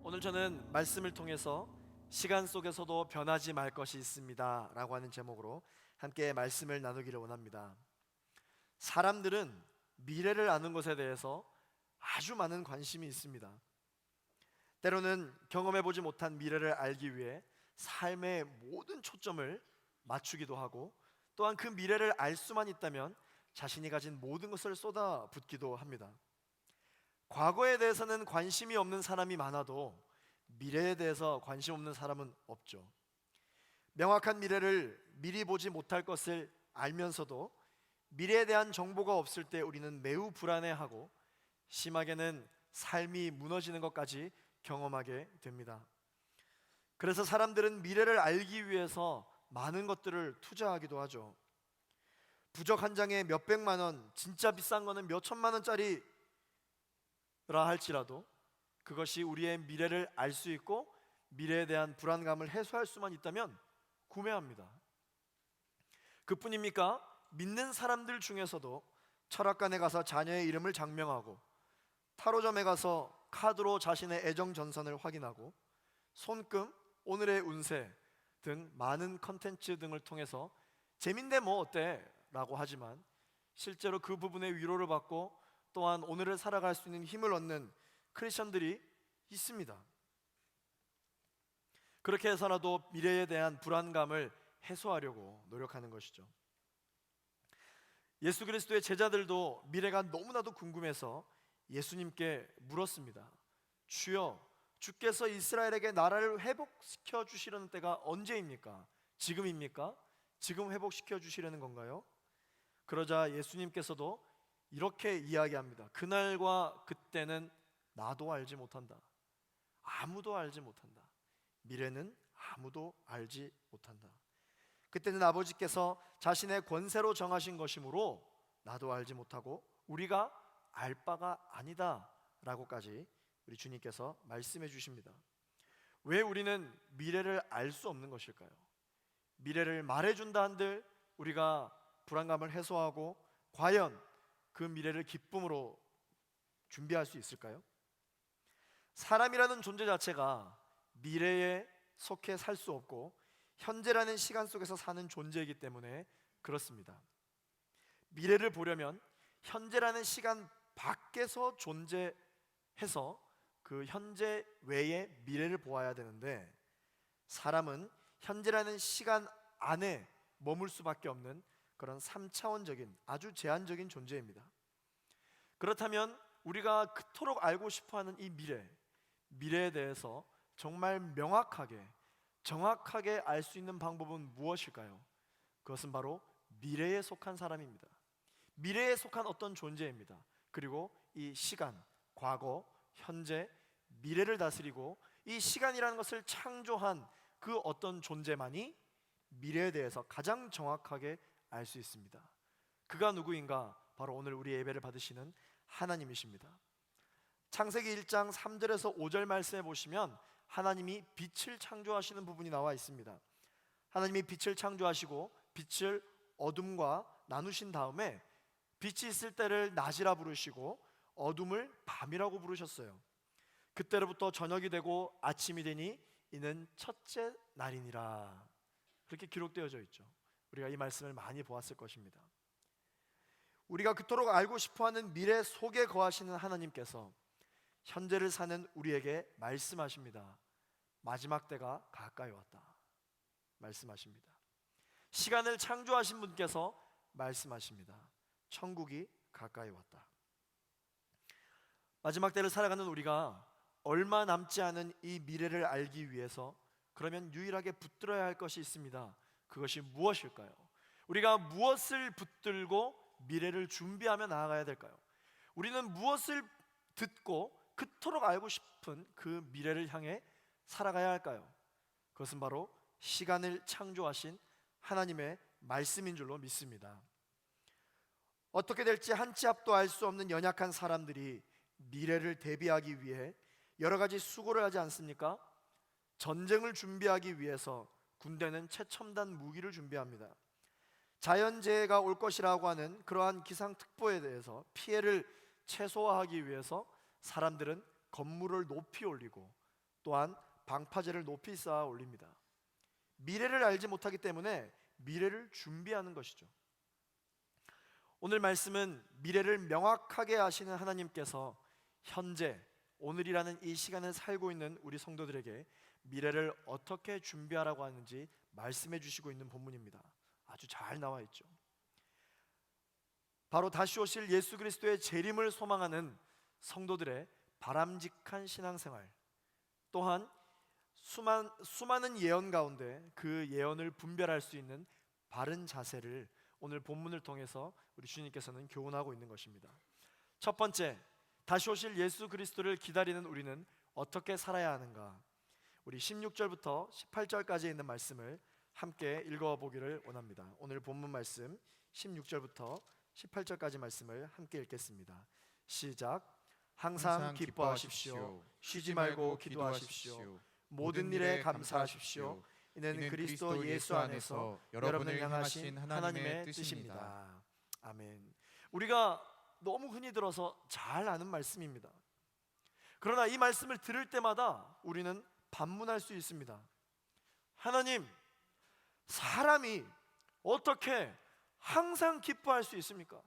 오늘 저는 말씀을 통해서 시간 속에서도 변하지 말 것이 있습니다 라고 하는 제목으로 함께 말씀을 나누기를 원합니다. 사람들은 미래를 아는 것에 대해서 아주 많은 관심이 있습니다. 때로는 경험해보지 못한 미래를 알기 위해 삶의 모든 초점을 맞추기도 하고, 또한 그 미래를 알 수만 있다면 자신이 가진 모든 것을 쏟아붓기도 합니다. 과거에 대해서는 관심이 없는 사람이 많아도 미래에 대해서 관심 없는 사람은 없죠. 명확한 미래를 미리 보지 못할 것을 알면서도 미래에 대한 정보가 없을 때 우리는 매우 불안해하고, 심하게는 삶이 무너지는 것까지 경험하게 됩니다. 그래서 사람들은 미래를 알기 위해서 많은 것들을 투자하기도 하죠. 부적 한 장에 몇백만 원, 진짜 비싼 거는 몇천만 원짜리라 할지라도 그것이 우리의 미래를 알 수 있고 미래에 대한 불안감을 해소할 수만 있다면 구매합니다. 그뿐입니까? 믿는 사람들 중에서도 철학관에 가서 자녀의 이름을 장명하고, 타로점에 가서 카드로 자신의 애정 전선을 확인하고, 손금, 오늘의 운세 등 많은 컨텐츠 등을 통해서 재밌네 뭐 어때? 라고 하지만 실제로 그 부분에 위로를 받고 또한 오늘을 살아갈 수 있는 힘을 얻는 크리스천들이 있습니다. 그렇게 해서라도 미래에 대한 불안감을 해소하려고 노력하는 것이죠. 예수 그리스도의 제자들도 미래가 너무나도 궁금해서 예수님께 물었습니다. 주여, 주께서 이스라엘에게 나라를 회복시켜 주시려는 때가 언제입니까? 지금입니까? 지금 회복시켜 주시려는 건가요? 그러자 예수님께서도 이렇게 이야기합니다. 그날과 그때는 나도 알지 못한다. 아무도 알지 못한다. 미래는 아무도 알지 못한다. 그때는 아버지께서 자신의 권세로 정하신 것이므로 나도 알지 못하고 우리가 알 바가 아니다 라고까지 우리 주님께서 말씀해 주십니다. 왜 우리는 미래를 알 수 없는 것일까요? 미래를 말해준다 한들 우리가 불안감을 해소하고 과연 그 미래를 기쁨으로 준비할 수 있을까요? 사람이라는 존재 자체가 미래에 속해 살 수 없고 현재라는 시간 속에서 사는 존재이기 때문에 그렇습니다. 미래를 보려면 현재라는 시간 밖에서 존재해서 그 현재 외의 미래를 보아야 되는데, 사람은 현재라는 시간 안에 머물 수밖에 없는 그런 3차원적인 아주 제한적인 존재입니다. 그렇다면 우리가 그토록 알고 싶어하는 이 미래에 대해서 정말 명확하게 정확하게 알 수 있는 방법은 무엇일까요? 그것은 바로 미래에 속한 사람입니다. 미래에 속한 어떤 존재입니다. 그리고 이 시간, 과거, 현재, 미래를 다스리고 이 시간이라는 것을 창조한 그 어떤 존재만이 미래에 대해서 가장 정확하게 알 수 있습니다. 그가 누구인가? 바로 오늘 우리 예배를 받으시는 하나님이십니다. 창세기 1장 3절에서 5절 말씀해 보시면 하나님이 빛을 창조하시는 부분이 나와 있습니다. 하나님이 빛을 창조하시고 빛을 어둠과 나누신 다음에 빛이 있을 때를 낮이라 부르시고 어둠을 밤이라고 부르셨어요. 그때로부터 저녁이 되고 아침이 되니 이는 첫째 날이니라. 그렇게 기록되어져 있죠. 우리가 이 말씀을 많이 보았을 것입니다. 우리가 그토록 알고 싶어하는 미래 속에 거하시는 하나님께서 현재를 사는 우리에게 말씀하십니다. 마지막 때가 가까이 왔다 말씀하십니다. 시간을 창조하신 분께서 말씀하십니다. 천국이 가까이 왔다. 마지막 때를 살아가는 우리가 얼마 남지 않은 이 미래를 알기 위해서 그러면 유일하게 붙들어야 할 것이 있습니다. 그것이 무엇일까요? 우리가 무엇을 붙들고 미래를 준비하며 나아가야 될까요? 우리는 무엇을 듣고 그토록 알고 싶은 그 미래를 향해 살아가야 할까요? 그것은 바로 시간을 창조하신 하나님의 말씀인 줄로 믿습니다. 어떻게 될지 한 치 앞도 알 수 없는 연약한 사람들이 미래를 대비하기 위해 여러 가지 수고를 하지 않습니까? 전쟁을 준비하기 위해서 군대는 최첨단 무기를 준비합니다. 자연재해가 올 것이라고 하는 그러한 기상특보에 대해서 피해를 최소화하기 위해서 사람들은 건물을 높이 올리고 또한 방파제를 높이 쌓아 올립니다. 미래를 알지 못하기 때문에 미래를 준비하는 것이죠. 오늘 말씀은 미래를 명확하게 아시는 하나님께서 현재 오늘이라는 이 시간을 살고 있는 우리 성도들에게 미래를 어떻게 준비하라고 하는지 말씀해 주시고 있는 본문입니다. 아주 잘 나와 있죠. 바로 다시 오실 예수 그리스도의 재림을 소망하는 성도들의 바람직한 신앙생활, 또한 수많은 예언 가운데 그 예언을 분별할 수 있는 바른 자세를 오늘 본문을 통해서 우리 주님께서는 교훈하고 있는 것입니다. 첫 번째, 다시 오실 예수 그리스도를 기다리는 우리는 어떻게 살아야 하는가? 우리 16절부터 18절까지 있는 말씀을 함께 읽어보기를 원합니다. 오늘 본문 말씀 16절부터 18절까지 말씀을 함께 읽겠습니다. 시작. 항상 기뻐하십시오. 쉬지 말고 기도하십시오. 모든 일에 감사하십시오. 이는 그리스도 예수 안에서 여러분을 향하신 하나님의 뜻입니다. 아멘. 우리가 너무 흔히 들어서 잘 아는 말씀입니다. 그러나 이 말씀을 들을 때마다 우리는 반문할 수 있습니다. 하나님, 사람이 어떻게 항상 기뻐할 수 있습니까?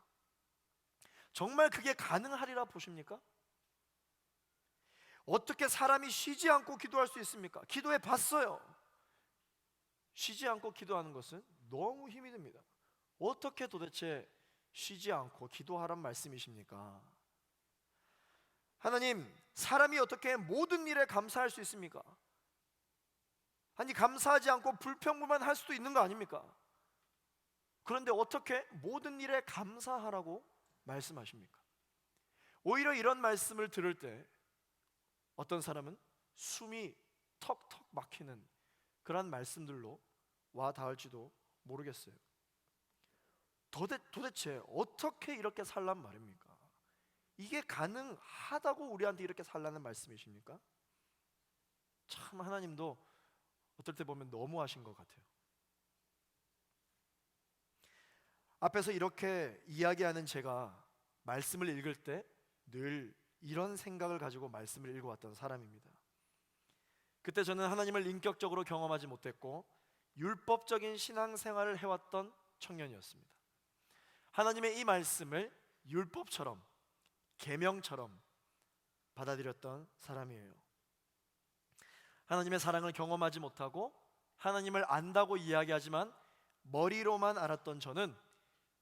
정말 그게 가능하리라 보십니까? 어떻게 사람이 쉬지 않고 기도할 수 있습니까? 기도해 봤어요. 쉬지 않고 기도하는 것은 너무 힘이 듭니다. 어떻게 도대체 쉬지 않고 기도하란 말씀이십니까? 하나님, 사람이 어떻게 모든 일에 감사할 수 있습니까? 아니, 감사하지 않고 불평불만 할 수도 있는 거 아닙니까? 그런데 어떻게 모든 일에 감사하라고 말씀하십니까? 오히려 이런 말씀을 들을 때 어떤 사람은 숨이 턱턱 막히는 그런 말씀들로 와 닿을지도 모르겠어요. 도대체 어떻게 이렇게 살란 말입니까? 이게 가능하다고 우리한테 이렇게 살라는 말씀이십니까? 참, 하나님도 어떨 때 보면 너무하신 것 같아요. 앞에서 이렇게 이야기하는 제가 말씀을 읽을 때 늘 이런 생각을 가지고 말씀을 읽어왔던 사람입니다. 그때 저는 하나님을 인격적으로 경험하지 못했고 율법적인 신앙생활을 해왔던 청년이었습니다. 하나님의 이 말씀을 율법처럼, 계명처럼 받아들였던 사람이에요. 하나님의 사랑을 경험하지 못하고 하나님을 안다고 이야기하지만 머리로만 알았던 저는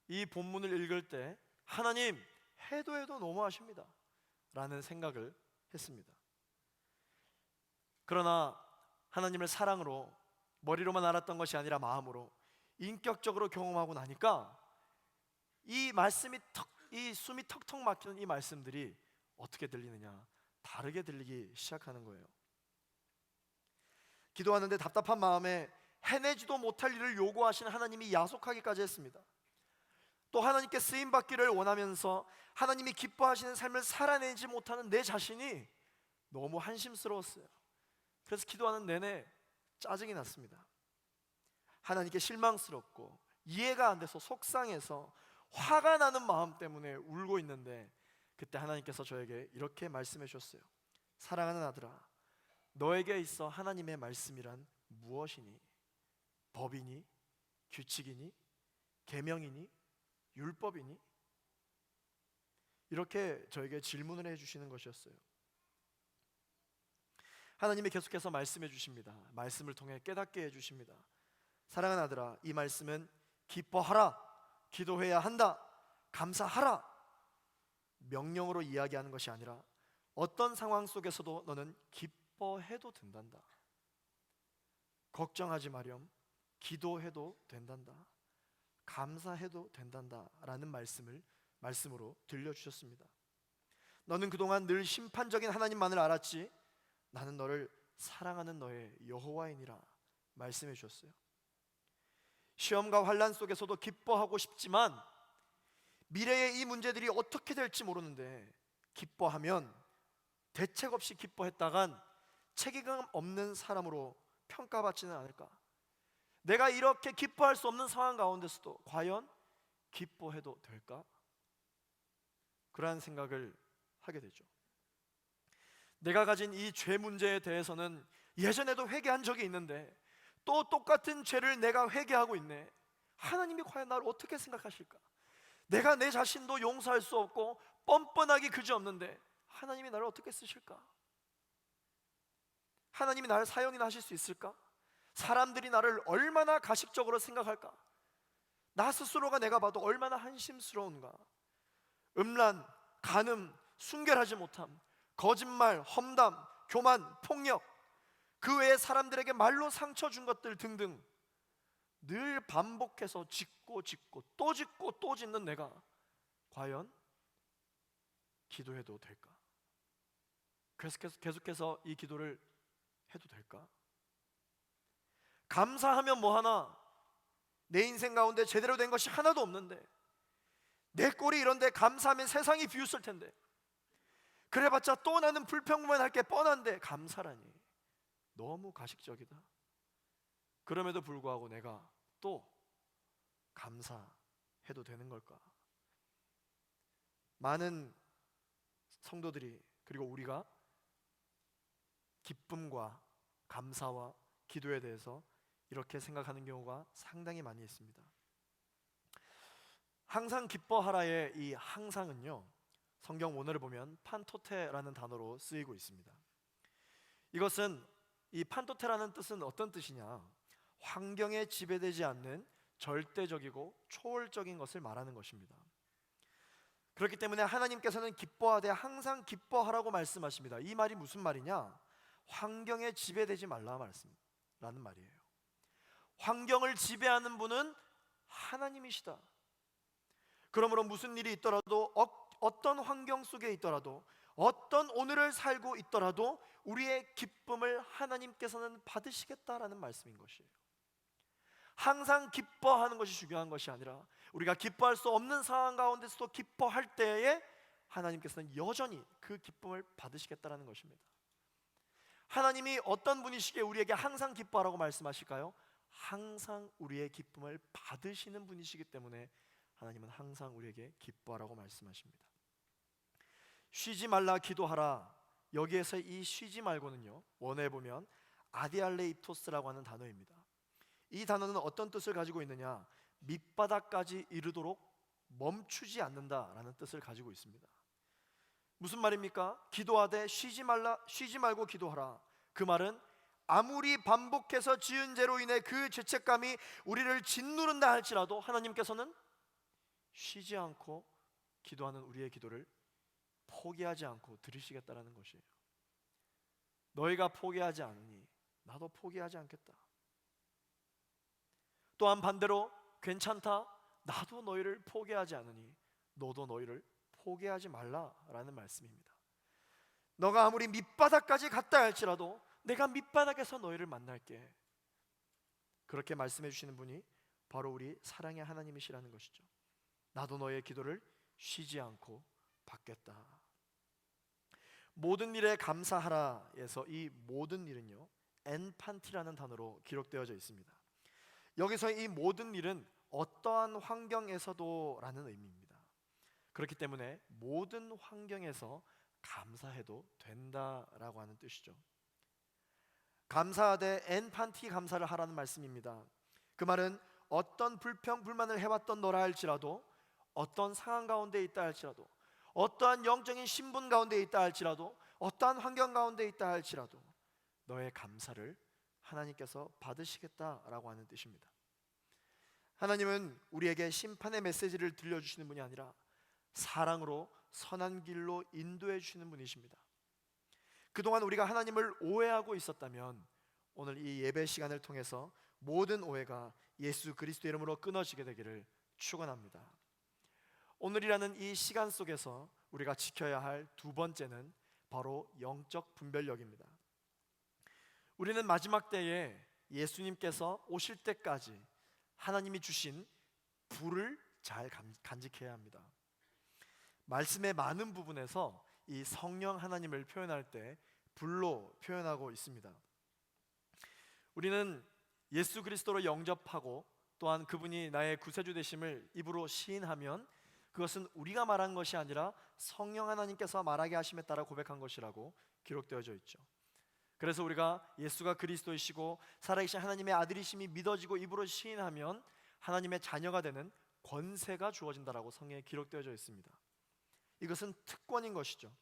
이 본문을 읽을 때 하나님, 해도 너무하십니다 라는 생각을 했습니다. 그러나 하나님을 사랑으로 머리로만 알았던 것이 아니라 마음으로 인격적으로 경험하고 나니까 이 숨이 턱턱 막히는 이 말씀들이 어떻게 들리느냐, 다르게 들리기 시작하는 거예요. 기도하는데 답답한 마음에 해내지도 못할 일을 요구하시는 하나님이 야속하기까지 했습니다. 또 하나님께 쓰임받기를 원하면서 하나님이 기뻐하시는 삶을 살아내지 못하는 내 자신이 너무 한심스러웠어요. 그래서 기도하는 내내 짜증이 났습니다. 하나님께 실망스럽고 이해가 안 돼서 속상해서 화가 나는 마음 때문에 울고 있는데 그때 하나님께서 저에게 이렇게 말씀해 주셨어요. 사랑하는 아들아, 너에게 있어 하나님의 말씀이란 무엇이니? 법이니? 규칙이니? 계명이니? 율법이니? 이렇게 저에게 질문을 해주시는 것이었어요. 하나님이 계속해서 말씀해 주십니다. 말씀을 통해 깨닫게 해주십니다. 사랑하는 아들아, 이 말씀은 기뻐하라, 기도해야 한다, 감사하라 명령으로 이야기하는 것이 아니라 어떤 상황 속에서도 너는 기뻐해도 된단다, 걱정하지 마렴, 기도해도 된단다, 감사해도 된단다 라는 말씀으로 들려주셨습니다. 너는 그동안 늘 심판적인 하나님만을 알았지 나는 너를 사랑하는 너의 여호와이니라 말씀해 주셨어요. 시험과 환난 속에서도 기뻐하고 싶지만 미래의 이 문제들이 어떻게 될지 모르는데 기뻐하면 대책 없이 기뻐했다간 책임감 없는 사람으로 평가받지는 않을까? 내가 이렇게 기뻐할 수 없는 상황 가운데서도 과연 기뻐해도 될까? 그러한 생각을 하게 되죠. 내가 가진 이 죄 문제에 대해서는 예전에도 회개한 적이 있는데 또 똑같은 죄를 내가 회개하고 있네. 하나님이 과연 나를 어떻게 생각하실까? 내가 내 자신도 용서할 수 없고 뻔뻔하기 그지없는데 하나님이 나를 어떻게 쓰실까? 하나님이 나를 사용이나 하실 수 있을까? 사람들이 나를 얼마나 가식적으로 생각할까? 나 스스로가 내가 봐도 얼마나 한심스러운가? 음란, 간음, 순결하지 못함, 거짓말, 험담, 교만, 폭력, 그 외에 사람들에게 말로 상처 준 것들 등등 늘 반복해서 짓고 짓고 또 짓고 또 짓는 내가 과연 기도해도 될까? 계속해서 이 기도를 해도 될까? 감사하면 뭐하나? 내 인생 가운데 제대로 된 것이 하나도 없는데 내 꼴이 이런데 감사하면 세상이 비웃을 텐데 그래봤자 또 나는 불평만 게 뻔한데 감사라니 너무 가식적이다. 그럼에도 불구하고 내가 또 감사해도 되는 걸까? 많은 성도들이 그리고 우리가 기쁨과 감사와 기도에 대해서 이렇게 생각하는 경우가 상당히 많이 있습니다. 항상 기뻐하라의 이 항상은요, 성경 원어를 보면 판토테라는 단어로 쓰이고 있습니다. 이것은 이 판토테라는 뜻은 어떤 뜻이냐? 환경에 지배되지 않는 절대적이고 초월적인 것을 말하는 것입니다. 그렇기 때문에 하나님께서는 기뻐하되 항상 기뻐하라고 말씀하십니다. 이 말이 무슨 말이냐? 환경에 지배되지 말라 말씀라는 말이에요. 환경을 지배하는 분은 하나님이시다. 그러므로 무슨 일이 있더라도 어떤 환경 속에 있더라도 어떤 오늘을 살고 있더라도 우리의 기쁨을 하나님께서는 받으시겠다라는 말씀인 것이에요. 항상 기뻐하는 것이 중요한 것이 아니라 우리가 기뻐할 수 없는 상황 가운데서도 기뻐할 때에 하나님께서는 여전히 그 기쁨을 받으시겠다라는 것입니다. 하나님이 어떤 분이시기에 우리에게 항상 기뻐하라고 말씀하실까요? 항상 우리의 기쁨을 받으시는 분이시기 때문에 하나님은 항상 우리에게 기뻐하라고 말씀하십니다. 쉬지 말라 기도하라. 여기에서 이 쉬지 말고는요, 원어에 보면 아디알레이토스라고 하는 단어입니다. 이 단어는 어떤 뜻을 가지고 있느냐? 밑바닥까지 이르도록 멈추지 않는다라는 뜻을 가지고 있습니다. 무슨 말입니까? 기도하되 쉬지 말고 기도하라. 그 말은 아무리 반복해서 지은 죄로 인해 그 죄책감이 우리를 짓누른다 할지라도 하나님께서는 쉬지 않고 기도하는 우리의 기도를 포기하지 않고 들으시겠다라는 것이에요. 너희가 포기하지 않으니 나도 포기하지 않겠다. 또한 반대로 괜찮다, 나도 너희를 포기하지 않으니 너도 너희를 포기하지 말라라는 말씀입니다. 너가 아무리 밑바닥까지 갔다 할지라도 내가 밑바닥에서 너희를 만날게. 그렇게 말씀해 주시는 분이 바로 우리 사랑의 하나님이시라는 것이죠. 나도 너의 기도를 쉬지 않고 받겠다. 모든 일에 감사하라에서 이 모든 일은요, 엔판티라는 단어로 기록되어져 있습니다. 여기서 이 모든 일은 어떠한 환경에서도 라는 의미입니다. 그렇기 때문에 모든 환경에서 감사해도 된다라고 하는 뜻이죠. 감사하되 엔판티 감사를 하라는 말씀입니다. 그 말은 어떤 불평 불만을 해왔던 너라 할지라도, 어떤 상황 가운데 있다 할지라도, 어떠한 영적인 신분 가운데 있다 할지라도, 어떠한 환경 가운데 있다 할지라도 너의 감사를 하나님께서 받으시겠다라고 하는 뜻입니다. 하나님은 우리에게 심판의 메시지를 들려주시는 분이 아니라 사랑으로 선한 길로 인도해 주시는 분이십니다. 그동안 우리가 하나님을 오해하고 있었다면 오늘 이 예배 시간을 통해서 모든 오해가 예수 그리스도 이름으로 끊어지게 되기를 축원합니다. 오늘이라는 이 시간 속에서 우리가 지켜야 할 두 번째는 바로 영적 분별력입니다. 우리는 마지막 때에 예수님께서 오실 때까지 하나님이 주신 불을 잘 간직해야 합니다. 말씀의 많은 부분에서 이 성령 하나님을 표현할 때 불로 표현하고 있습니다. 우리는 예수 그리스도로 영접하고 또한 그분이 나의 구세주 되심을 입으로 시인하면 그것은 우리가 말한 것이 아니라 성령 하나님께서 말하게 하심에 따라 고백한 것이라고 기록되어져 있죠. 그래서 우리가 예수가 그리스도이시고 살아계신 하나님의 아들이심이 믿어지고 입으로 시인하면 하나님의 자녀가 되는 권세가 주어진다라고 성경에 기록되어져 있습니다. 이것은 특권인 것이죠.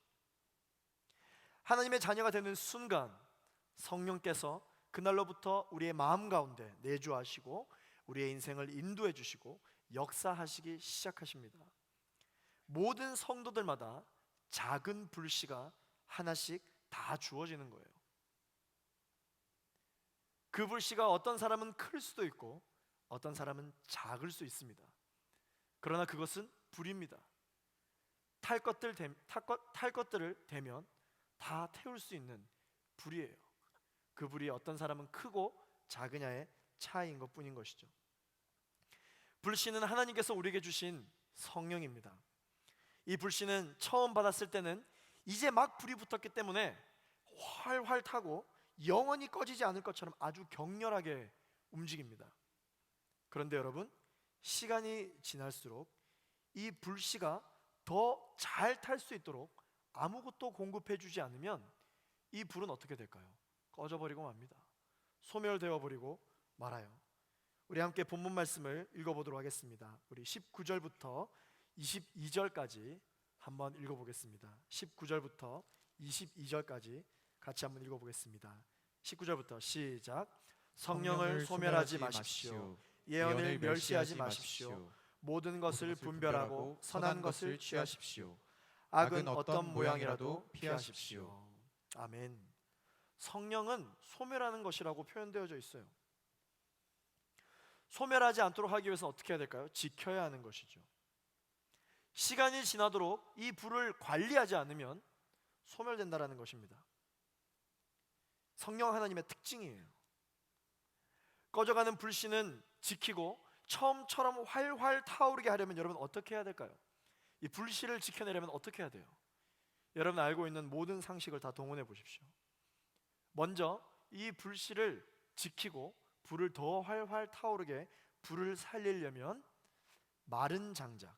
하나님의 자녀가 되는 순간 성령께서 그날로부터 우리의 마음 가운데 내주하시고 우리의 인생을 인도해 주시고 역사하시기 시작하십니다. 모든 성도들마다 작은 불씨가 하나씩 다 주어지는 거예요. 그 불씨가 어떤 사람은 클 수도 있고 어떤 사람은 작을 수 있습니다. 그러나 그것은 불입니다. 탈 것들을 대면 다 태울 수 있는 불이에요. 그 불이 어떤 사람은 크고 작으냐의 차이인 것뿐인 것이죠. 불씨는 하나님께서 우리에게 주신 성령입니다. 이 불씨는 처음 받았을 때는 이제 막 불이 붙었기 때문에 활활 타고 영원히 꺼지지 않을 것처럼 아주 격렬하게 움직입니다. 그런데 여러분, 시간이 지날수록 이 불씨가 더 잘 탈 수 있도록 아무것도 공급해 주지 않으면 이 불은 어떻게 될까요? 꺼져버리고 맙니다. 소멸되어 버리고 말아요. 우리 함께 본문 말씀을 읽어보도록 하겠습니다. 우리 19절부터 22절까지 한번 읽어보겠습니다. 19절부터 22절까지 같이 한번 읽어보겠습니다. 19절부터 시작. 성령을 소멸하지 마십시오. 예언을 멸시하지 마십시오. 모든 것을 분별하고 선한 것을 취하십시오. 악은 어떤 모양이라도 피하십시오. 아멘. 성령은 소멸하는 것이라고 표현되어져 있어요. 소멸하지 않도록 하기 위해서 어떻게 해야 될까요? 지켜야 하는 것이죠. 시간이 지나도록 이 불을 관리하지 않으면 소멸된다라는 것입니다. 성령 하나님의 특징이에요. 꺼져가는 불씨는 지키고 처음처럼 활활 타오르게 하려면 여러분 어떻게 해야 될까요? 이 불씨를 지켜내려면 어떻게 해야 돼요? 여러분 알고 있는 모든 상식을 다 동원해 보십시오. 먼저 이 불씨를 지키고 불을 더 활활 타오르게 불을 살리려면 마른 장작,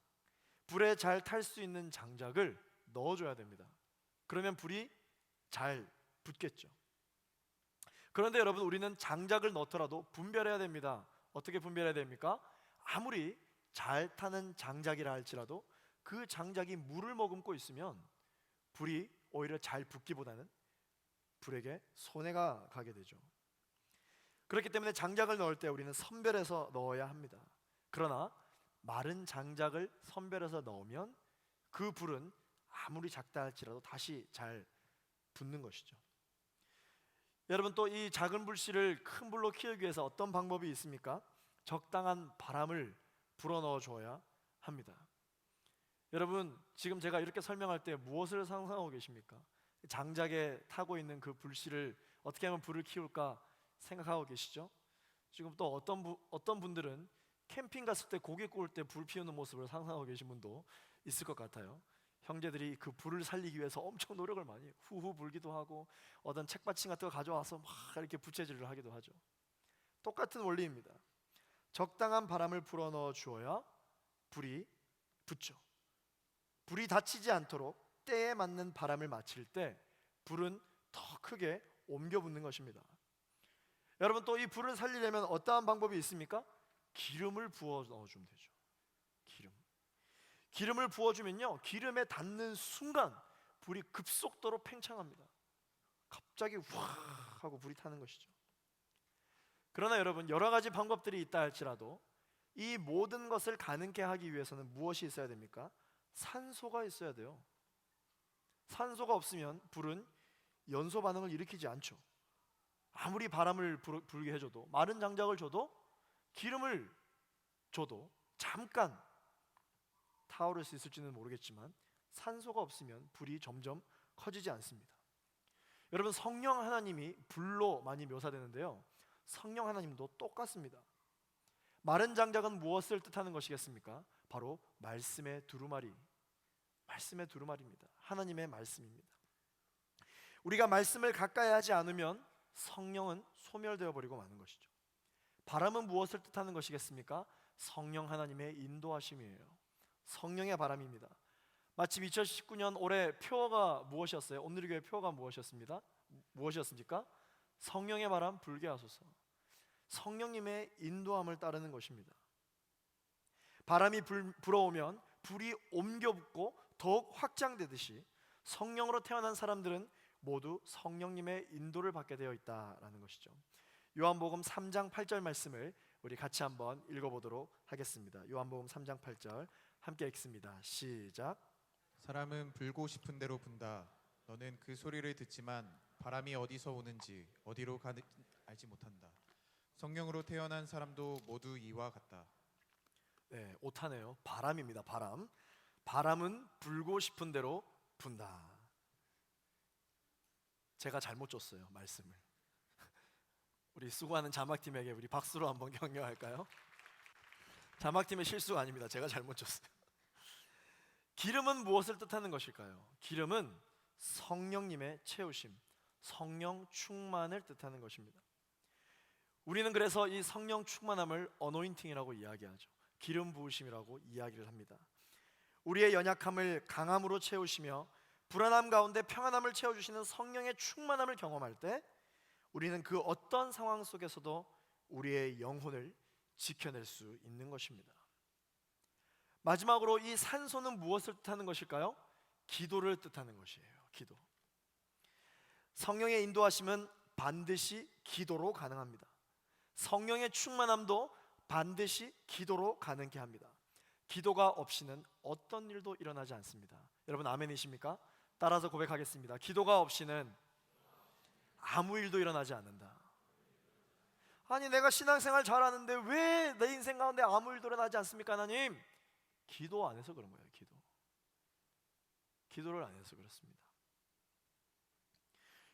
불에 잘 탈 수 있는 장작을 넣어줘야 됩니다. 그러면 불이 잘 붙겠죠. 그런데 여러분, 우리는 장작을 넣더라도 분별해야 됩니다. 어떻게 분별해야 됩니까? 아무리 잘 타는 장작이라 할지라도 그 장작이 물을 머금고 있으면 불이 오히려 잘 붙기보다는 불에게 손해가 가게 되죠. 그렇기 때문에 장작을 넣을 때 우리는 선별해서 넣어야 합니다. 그러나 마른 장작을 선별해서 넣으면 그 불은 아무리 작다 할지라도 다시 잘 붙는 것이죠. 여러분, 또 이 작은 불씨를 큰 불로 키우기 위해서 어떤 방법이 있습니까? 적당한 바람을 불어넣어 줘야 합니다. 여러분, 지금 제가 이렇게 설명할 때 무엇을 상상하고 계십니까? 장작에 타고 있는 그 불씨를 어떻게 하면 불을 키울까 생각하고 계시죠? 지금 또 어떤 분들은 캠핑 갔을 때 고기 구울 때 불 피우는 모습을 상상하고 계신 분도 있을 것 같아요. 형제들이 그 불을 살리기 위해서 엄청 노력을 많이 해요. 후후 불기도 하고 어떤 책받침 같은 거 가져와서 막 이렇게 부채질을 하기도 하죠. 똑같은 원리입니다. 적당한 바람을 불어넣어 주어야 불이 붙죠. 불이 닫히지 않도록 때에 맞는 바람을 맞출 때 불은 더 크게 옮겨 붙는 것입니다. 여러분, 또 이 불을 살리려면 어떠한 방법이 있습니까? 기름을 부어 넣어주면 되죠. 기름을 부어주면요, 기름에 닿는 순간 불이 급속도로 팽창합니다. 갑자기 확 하고 불이 타는 것이죠. 그러나 여러분, 여러 가지 방법들이 있다 할지라도 이 모든 것을 가능케 하기 위해서는 무엇이 있어야 됩니까? 산소가 있어야 돼요. 산소가 없으면 불은 연소 반응을 일으키지 않죠. 아무리 바람을 불게 해줘도, 마른 장작을 줘도, 기름을 줘도 잠깐 타오를 수 있을지는 모르겠지만 산소가 없으면 불이 점점 커지지 않습니다. 여러분, 성령 하나님이 불로 많이 묘사되는데요, 성령 하나님도 똑같습니다. 마른 장작은 무엇을 뜻하는 것이겠습니까? 바로 말씀의 두루마리, 말씀의 두루마리입니다. 하나님의 말씀입니다. 우리가 말씀을 가까이 하지 않으면 성령은 소멸되어 버리고 마는 것이죠. 바람은 무엇을 뜻하는 것이겠습니까? 성령 하나님의 인도하심이에요. 성령의 바람입니다. 마침 2019년 올해 표어가 무엇이었어요? 온누리교회 표어가 무엇이었습니까? 성령의 바람 불게 하소서. 성령님의 인도함을 따르는 것입니다. 바람이 불어오면 불이 옮겨 붙고 더욱 확장되듯이 성령으로 태어난 사람들은 모두 성령님의 인도를 받게 되어 있다라는 것이죠. 요한복음 3장 8절 말씀을 우리 같이 한번 읽어보도록 하겠습니다. 요한복음 3장 8절 함께 읽습니다. 시작. 사람은 불고 싶은 대로 분다. 너는 그 소리를 듣지만 바람이 어디서 오는지 어디로 가는지 알지 못한다. 성령으로 태어난 사람도 모두 이와 같다. 네, 오타네요. 바람입니다. 바람. 바람은 불고 싶은 대로 분다. 제가 잘못 줬어요, 말씀을. 우리 수고하는 자막팀에게 우리 박수로 한번 격려할까요? 자막팀의 실수가 아닙니다. 제가 잘못 줬어요. 기름은 무엇을 뜻하는 것일까요? 기름은 성령님의 채우심, 성령 충만을 뜻하는 것입니다. 우리는 그래서 이 성령 충만함을 어노인팅이라고 이야기하죠. 기름 부으심이라고 이야기를 합니다. 우리의 연약함을 강함으로 채우시며 불안함 가운데 평안함을 채워주시는 성령의 충만함을 경험할 때 우리는 그 어떤 상황 속에서도 우리의 영혼을 지켜낼 수 있는 것입니다. 마지막으로 이 산소는 무엇을 뜻하는 것일까요? 기도를 뜻하는 것이에요. 기도. 성령의 인도하심은 반드시 기도로 가능합니다. 성령의 충만함도 반드시 기도로 가능케 합니다. 기도가 없이는 어떤 일도 일어나지 않습니다. 여러분 아멘이십니까? 따라서 고백하겠습니다. 기도가 없이는 아무 일도 일어나지 않는다. 아니 내가 신앙생활 잘하는데 왜 내 인생 가운데 아무 일도 일어나지 않습니까 하나님? 기도 안 해서 그런 거예요. 기도를 안 해서 그렇습니다.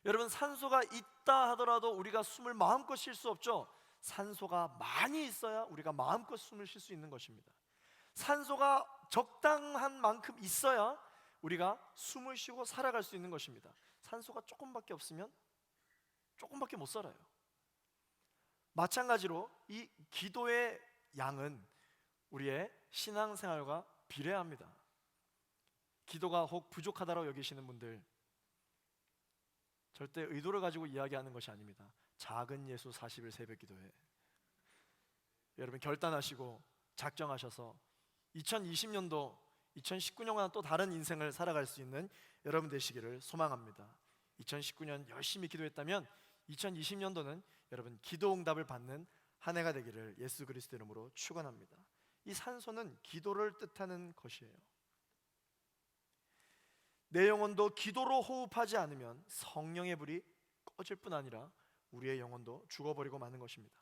여러분 산소가 있다 하더라도 우리가 숨을 마음껏 쉴 수 없죠. 산소가 많이 있어야 우리가 마음껏 숨을 쉴 수 있는 것입니다. 산소가 적당한 만큼 있어야 우리가 숨을 쉬고 살아갈 수 있는 것입니다. 산소가 조금밖에 없으면 조금밖에 못 살아요. 마찬가지로 이 기도의 양은 우리의 신앙생활과 비례합니다. 기도가 혹 부족하다고 여기시는 분들 절대 의도를 가지고 이야기하는 것이 아닙니다. 작은 예수 40일 새벽 기도회 여러분 결단하시고 작정하셔서 2020년도 2019년과는 또 다른 인생을 살아갈 수 있는 여러분 되시기를 소망합니다. 2019년 열심히 기도했다면 2020년도는 여러분 기도 응답을 받는 한 해가 되기를 예수 그리스도 이름으로 축원합니다. 이 산소는 기도를 뜻하는 것이에요. 내 영혼도 기도로 호흡하지 않으면 성령의 불이 꺼질 뿐 아니라 우리의 영혼도 죽어버리고 마는 것입니다.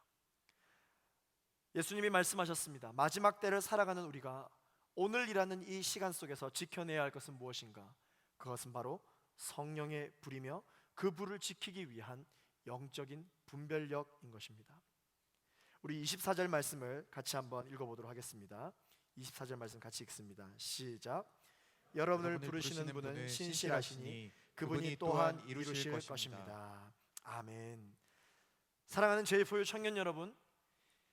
예수님이 말씀하셨습니다. 마지막 때를 살아가는 우리가 오늘이라는 이 시간 속에서 지켜내야 할 것은 무엇인가? 그것은 바로 성령의 불이며 그 불을 지키기 위한 영적인 분별력인 것입니다. 우리 24절 말씀을 같이 한번 읽어보도록 하겠습니다. 24절 말씀 같이 읽습니다. 시작. 여러분을 부르시는 분은 신실하시니 그분이 또한 이루실 것입니다. 아멘. 사랑하는 제이포유 청년 여러분,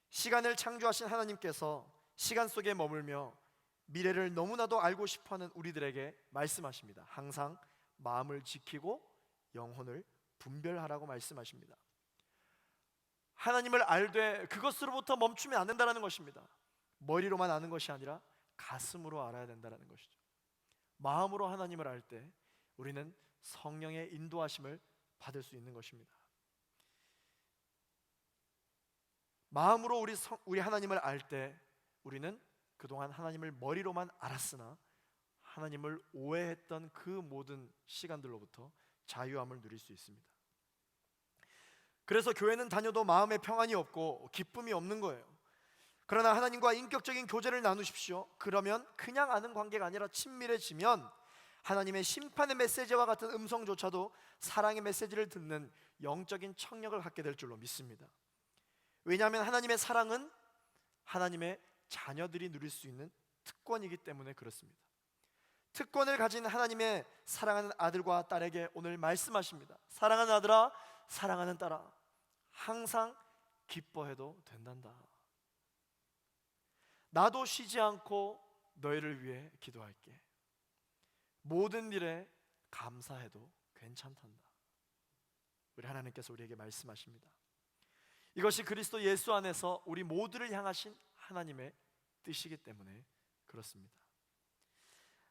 시간을 창조하신 하나님께서 시간 속에 머물며 미래를 너무나도 알고 싶어하는 우리들에게 말씀하십니다. 항상 마음을 지키고 영혼을 분별하라고 말씀하십니다. 하나님을 알되 그것으로부터 멈추면 안 된다는 것입니다. 머리로만 아는 것이 아니라 가슴으로 알아야 된다는 것이죠. 마음으로 하나님을 알 때 우리는 성령의 인도하심을 받을 수 있는 것입니다. 마음으로 우리 하나님을 알 때 우리는 그동안 하나님을 머리로만 알았으나 하나님을 오해했던 그 모든 시간들로부터 자유함을 누릴 수 있습니다. 그래서 교회는 다녀도 마음에 평안이 없고 기쁨이 없는 거예요. 그러나 하나님과 인격적인 교제를 나누십시오. 그러면 그냥 아는 관계가 아니라 친밀해지면 하나님의 심판의 메시지와 같은 음성조차도 사랑의 메시지를 듣는 영적인 청력을 갖게 될 줄로 믿습니다. 왜냐하면 하나님의 사랑은 하나님의 자녀들이 누릴 수 있는 특권이기 때문에 그렇습니다. 특권을 가진 하나님의 사랑하는 아들과 딸에게 오늘 말씀하십니다. 사랑하는 아들아, 사랑하는 딸아, 항상 기뻐해도 된단다. 나도 쉬지 않고 너희를 위해 기도할게. 모든 일에 감사해도 괜찮단다. 우리 하나님께서 우리에게 말씀하십니다. 이것이 그리스도 예수 안에서 우리 모두를 향하신 하나님의 뜻이기 때문에 그렇습니다.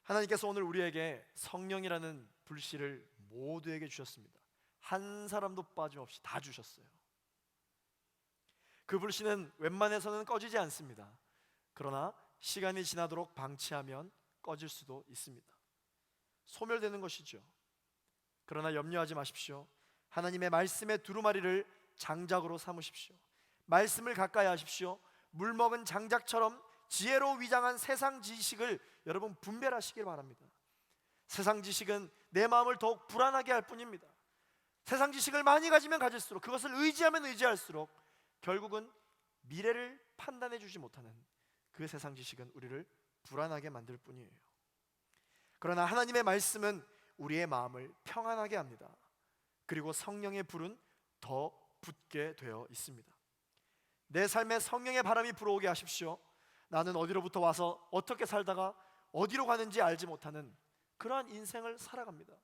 하나님께서 오늘 우리에게 성령이라는 불씨를 모두에게 주셨습니다. 한 사람도 빠짐없이 다 주셨어요. 그 불씨는 웬만해서는 꺼지지 않습니다. 그러나 시간이 지나도록 방치하면 꺼질 수도 있습니다. 소멸되는 것이죠. 그러나 염려하지 마십시오. 하나님의 말씀의 두루마리를 장작으로 삼으십시오. 말씀을 가까이 하십시오. 물먹은 장작처럼 지혜로 위장한 세상 지식을 여러분 분별하시길 바랍니다. 세상 지식은 내 마음을 더욱 불안하게 할 뿐입니다. 세상 지식을 많이 가지면 가질수록, 그것을 의지하면 의지할수록 결국은 미래를 판단해 주지 못하는 그 세상 지식은 우리를 불안하게 만들 뿐이에요. 그러나 하나님의 말씀은 우리의 마음을 평안하게 합니다. 그리고 성령의 불은 더 붙게 되어 있습니다. 내 삶에 성령의 바람이 불어오게 하십시오. 나는 어디로부터 와서 어떻게 살다가 어디로 가는지 알지 못하는 그러한 인생을 살아갑니다.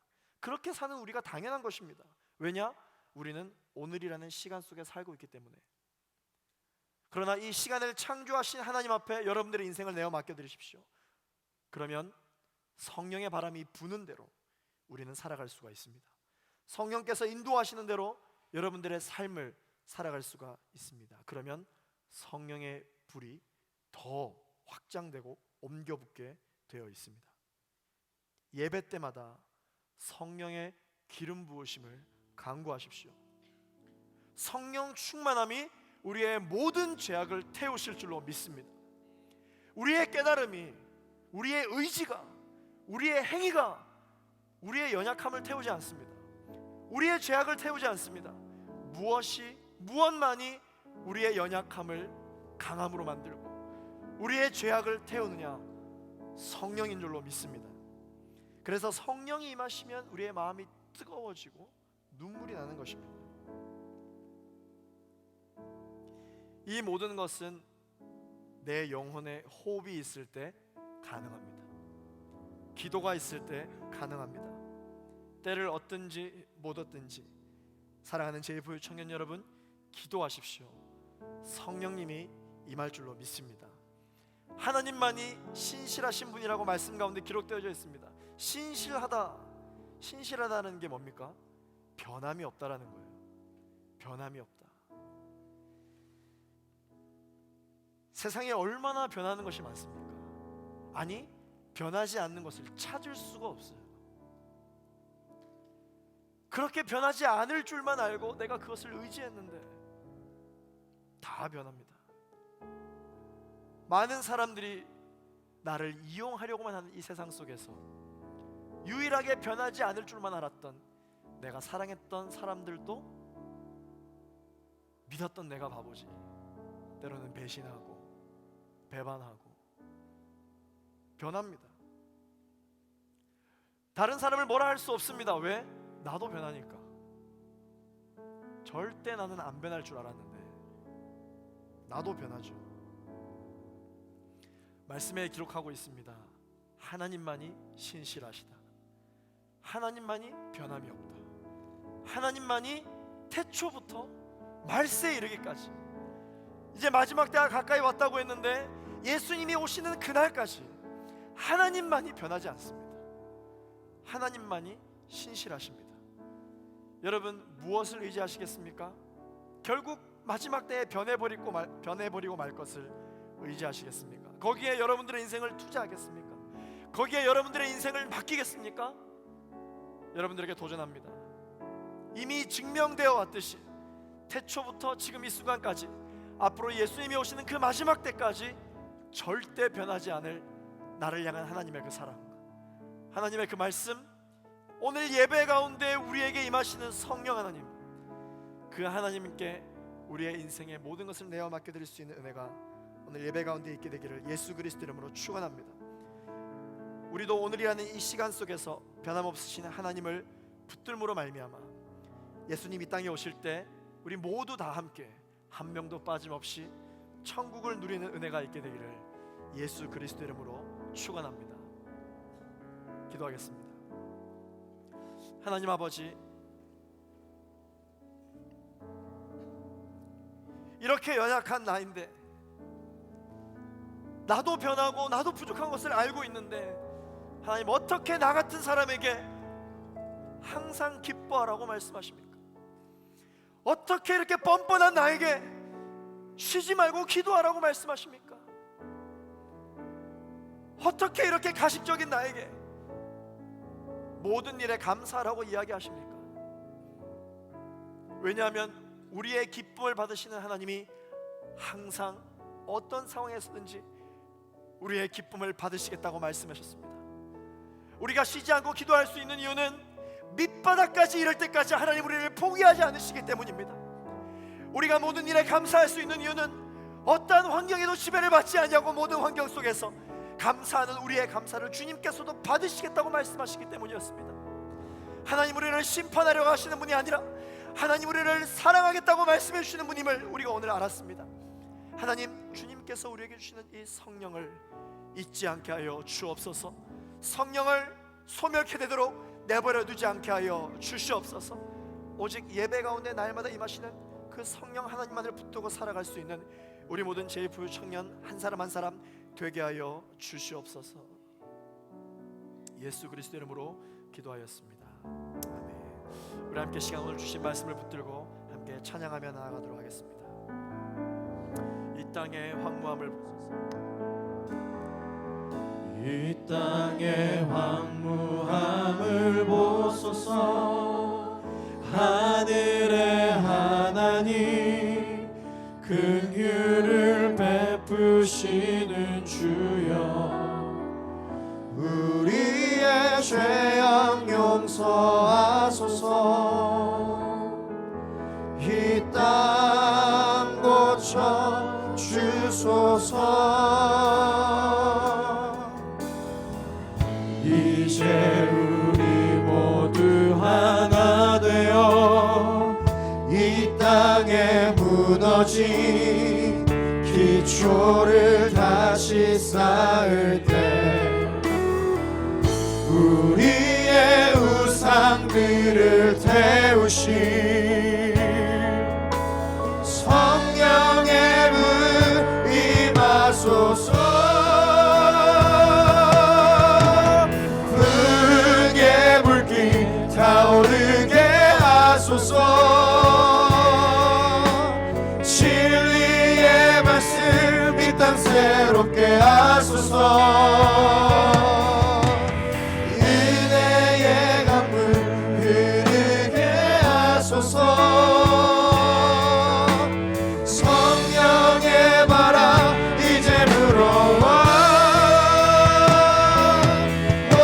그렇게 사는 우리가 당연한 것입니다. 왜냐? 우리는 오늘이라는 시간 속에 살고 있기 때문에. 그러나 이 시간을 창조하신 하나님 앞에 여러분들의 인생을 내어 맡겨드리십시오. 그러면 성령의 바람이 부는 대로 우리는 살아갈 수가 있습니다. 성령께서 인도하시는 대로 여러분들의 삶을 살아갈 수가 있습니다. 그러면 성령의 불이 더 확장되고 옮겨붙게 되어 있습니다. 예배 때마다 성령의 기름 부으심을 간구하십시오. 성령 충만함이 우리의 모든 죄악을 태우실 줄로 믿습니다. 우리의 깨달음이, 우리의 의지가, 우리의 행위가 우리의 연약함을 태우지 않습니다. 우리의 죄악을 태우지 않습니다. 무엇만이 우리의 연약함을 강함으로 만들고 우리의 죄악을 태우느냐? 성령인 줄로 믿습니다. 그래서 성령이 임하시면 우리의 마음이 뜨거워지고 눈물이 나는 것입니다. 이 모든 것은 내 영혼에 호흡이 있을 때 가능합니다. 기도가 있을 때 가능합니다. 때를 얻든지 못 얻든지 사랑하는 제2부의 청년 여러분, 기도하십시오. 성령님이 임할 줄로 믿습니다. 하나님만이 신실하신 분이라고 말씀 가운데 기록되어져 있습니다. 신실하다는 게 뭡니까? 변함이 없다라는 거예요. 변함이 없다. 세상에 얼마나 변하는 것이 많습니까? 아니, 변하지 않는 것을 찾을 수가 없어요. 그렇게 변하지 않을 줄만 알고 내가 그것을 의지했는데 다 변합니다. 많은 사람들이 나를 이용하려고만 하는 이 세상 속에서 유일하게 변하지 않을 줄만 알았던, 내가 사랑했던 사람들도 믿었던 내가 바보지, 때로는 배신하고 배반하고 변합니다. 다른 사람을 뭐라 할 수 없습니다. 왜? 나도 변하니까. 절대 나는 안 변할 줄 알았는데 나도 변하죠. 말씀에 기록하고 있습니다. 하나님만이 신실하시다. 하나님만이 변함이 없다. 하나님만이 태초부터 말세에 이르기까지, 이제 마지막 때가 가까이 왔다고 했는데 예수님이 오시는 그날까지 하나님만이 변하지 않습니다. 하나님만이 신실하십니다. 여러분, 무엇을 의지하시겠습니까? 결국 마지막 때에 변해버리고 말 것을 의지하시겠습니까? 거기에 여러분들의 인생을 투자하겠습니까? 거기에 여러분들의 인생을 맡기겠습니까? 여러분들에게 도전합니다. 이미 증명되어 왔듯이 태초부터 지금 이 순간까지, 앞으로 예수님이 오시는 그 마지막 때까지 절대 변하지 않을 나를 향한 하나님의 그 사랑, 하나님의 그 말씀, 오늘 예배 가운데 우리에게 임하시는 성령 하나님, 그 하나님께 우리의 인생의 모든 것을 내어 맡겨드릴 수 있는 은혜가 오늘 예배 가운데 있게 되기를 예수 그리스도 이름으로 축원합니다. 우리도 오늘이라는 이 시간 속에서 변함없으신 하나님을 붙들므로 말미암아 예수님 이 땅에 오실 때 우리 모두 다 함께 한 명도 빠짐없이 천국을 누리는 은혜가 있게 되기를 예수 그리스도 이름으로 축원합니다. 기도하겠습니다. 하나님 아버지, 이렇게 연약한 나인데, 나도 변하고 나도 부족한 것을 알고 있는데, 하나님 어떻게 나 같은 사람에게 항상 기뻐하라고 말씀하십니까? 어떻게 이렇게 뻔뻔한 나에게 쉬지 말고 기도하라고 말씀하십니까? 어떻게 이렇게 가식적인 나에게 모든 일에 감사하라고 이야기하십니까? 왜냐하면 우리의 기쁨을 받으시는 하나님이 항상 어떤 상황에서든지 우리의 기쁨을 받으시겠다고 말씀하셨습니다. 우리가 쉬지 않고 기도할 수 있는 이유는 밑바닥까지 이를 때까지 하나님 우리를 포기하지 않으시기 때문입니다. 우리가 모든 일에 감사할 수 있는 이유는 어떠한 환경에도 지배를 받지 않냐고 모든 환경 속에서 감사하는 우리의 감사를 주님께서도 받으시겠다고 말씀하시기 때문이었습니다. 하나님 우리를 심판하려고 하시는 분이 아니라 하나님 우리를 사랑하겠다고 말씀해 주시는 분임을 우리가 오늘 알았습니다. 하나님, 주님께서 우리에게 주시는 이 성령을 잊지 않게 하여 주옵소서. 성령을 소멸케 되도록 내버려 두지 않게 하여 주시옵소서. 오직 예배 가운데 날마다 임하시는 그 성령 하나님만을 붙들고 살아갈 수 있는 우리 모든 제2부유 청년 한 사람 한 사람 되게 하여 주시옵소서. 예수 그리스도 이름으로 기도하였습니다. 아멘. 우리 함께 시간 오늘 주신 말씀을 붙들고 함께 찬양하며 나아가도록 하겠습니다. 이 땅의 황무함을 이 땅의 황무함을 보소서. 하늘의 하나님, 긍휼을 베푸시는 주여, 우리의 죄악 용서하소서. 이 땅 고쳐 주소서. 이제 우리 모두 하나 되어 이 땅에 무너진 기초를 다시 쌓을 때 우리의 우상들을 태우신 성령의 분 임하소서. 불의 불길 타오르게 하소서. 진리의 말씀 이 땅 새롭게 하소서. 은혜의 강물 흐르게 하소서. 성령의 바람 이제 불어와. 오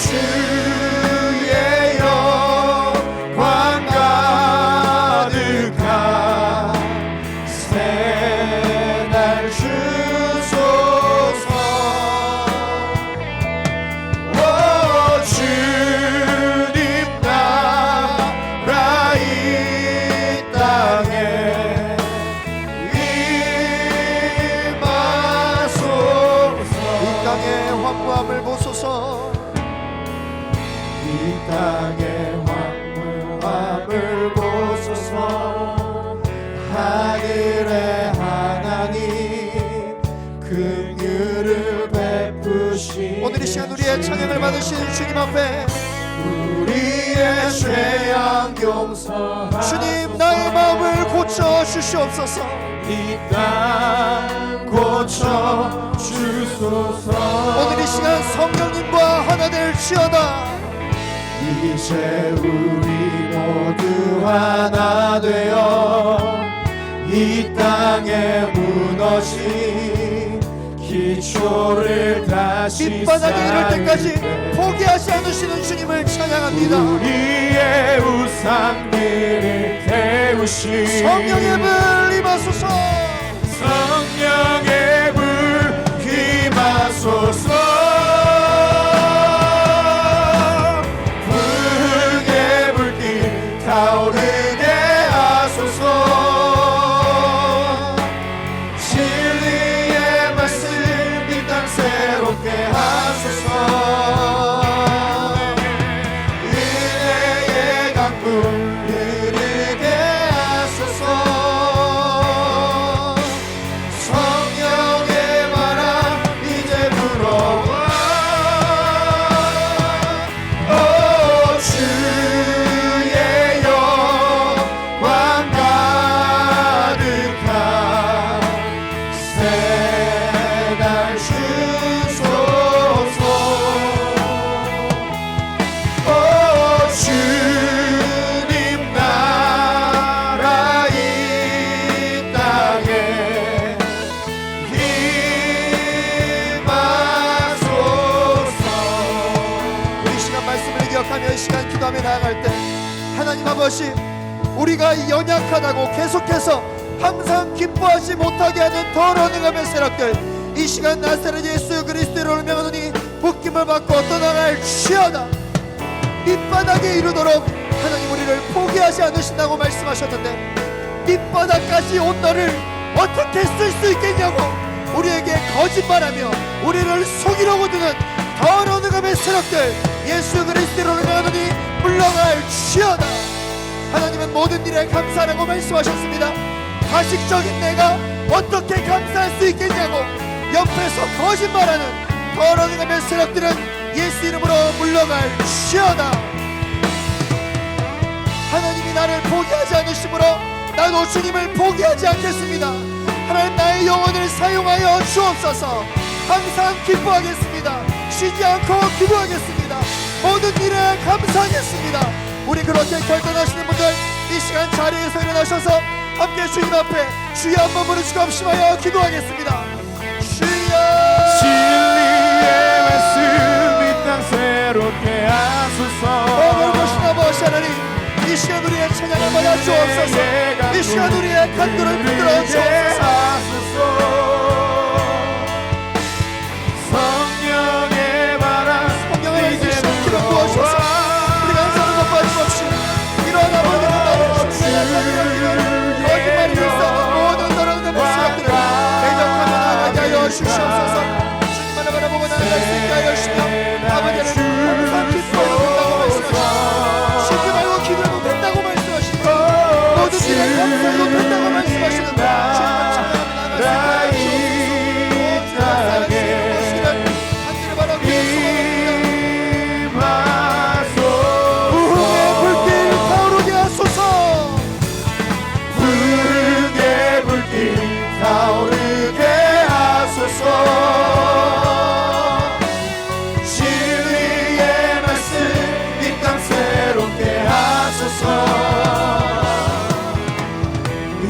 주의 영광 가득한 새날 주소서. 오 주님 나라 이 땅에 임하소서. 이 땅의 황무함을 보소서. 이 땅의 황무함을 보소서. 하늘의 하나님, 긍휼을 베푸신 오늘 이 시간 우리의 찬양을 받으시는 주님 앞에 우리의 죄악 용서하소서. 주님, 나의 마음을 고쳐 주시옵소서. 이 땅 고쳐 주소서. 오늘 이 시간 성령님과 하나 될지어다. 이제 우리 모두 하나 되어 이 땅에 무너진 기초를 다시 밑바닥에 이를 쌓을 때까지 때 포기하지 않으시는 주님을 찬양합니다. 우리의 우상들을 태우신 성령의 불 임하소서. 성령의 불 임하소서. 불의 불길 타오르게 하소서. 진리의 말씀 이 땅 새롭게 하소서. 기도하며 나아갈 때 하나님 아버지, 우리가 연약하다고 계속해서 항상 기뻐하지 못하게 하는 더러운 응함의 세력들, 이 시간 나사렛 예수 그리스도로 명하노니 묶임을 받고 떠나갈지어다. 밑바닥에 이르도록 하나님 우리를 포기하지 않으신다고 말씀하셨는데, 밑바닥까지 온 너를 어떻게 쓸 수 있겠냐고 우리에게 거짓말하며 우리를 속이려고 드는 더러운 응함의 세력들, 예수 그리스도로 명하노니 물러갈지어다. 하나님은 모든 일에 감사하라고 말씀하셨습니다. 가식적인 내가 어떻게 감사할 수 있겠냐고 옆에서 거짓말하는 더러운 응함의 세력들은 예수 이름으로 물러갈지어다. 하나님이 나를 포기하지 않으심으로 나도 주님을 포기하지 않겠습니다. 하나님, 나의 영혼을 사용하여 주옵소서. 항상 기뻐하겠습니다. 쉬지 않고 기도하겠습니다. 모든 일에 감사하겠습니다. 우리 그렇게 결단하시는 분들, 이 시간 자리에서 일어나셔서 함께 주님 앞에 주여 한번 부르시고 합심하여 기도하겠습니다. 주여, 진리의 말씀 이 땅 새롭게 하소서. 거룩하신 아버지 하나님, 이 시간 우리의 찬양을 받아 주옵소서. 이 시간 우리의 간구를 붙들어 주옵소서. 성령의 바람 성령을 이제 주시옵기를 구하소서. 우리가 한사람 것 빠짐없이 이러한 아버지의 나를 주시옵소서. 거짓말이 있어 모든 더러운 것들을 대적하며 나가게 하여 주시옵소서. 주님만을 바라보고 나아갈 수 있게 하여 주시며, 아버지는 항상 기뻐하고 된다고 말씀하시고 쉬지 말고 기도하고 된다고 말씀하시고 모든 일에 감사하고 된다고 말씀하시는 주님만 찬양하며 나아갈 수 있게 하여 주시옵소서. 하늘을 바라보며 부흥의 불길 타오르게 하소서. 부흥의 불길 타오르게 하소서. 진리의 말씀 이 땅 새롭게 하소서.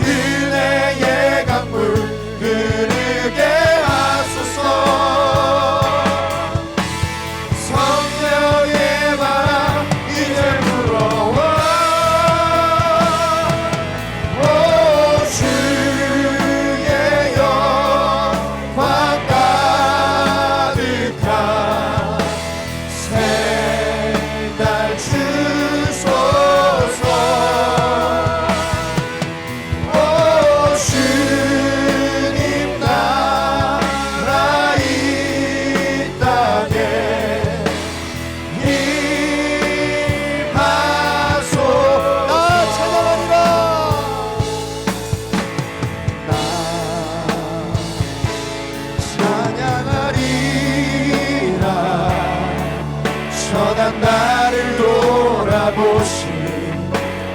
은혜의 강물 흐르게 하소서. 성령의 바람 이제 불어와. 오 주의 영광 가득한 새날 주소서. 오 주님 나라 이 땅에 임하소서. 나 찬양하리라. 찬양하리라. 전한 나를 돌아보신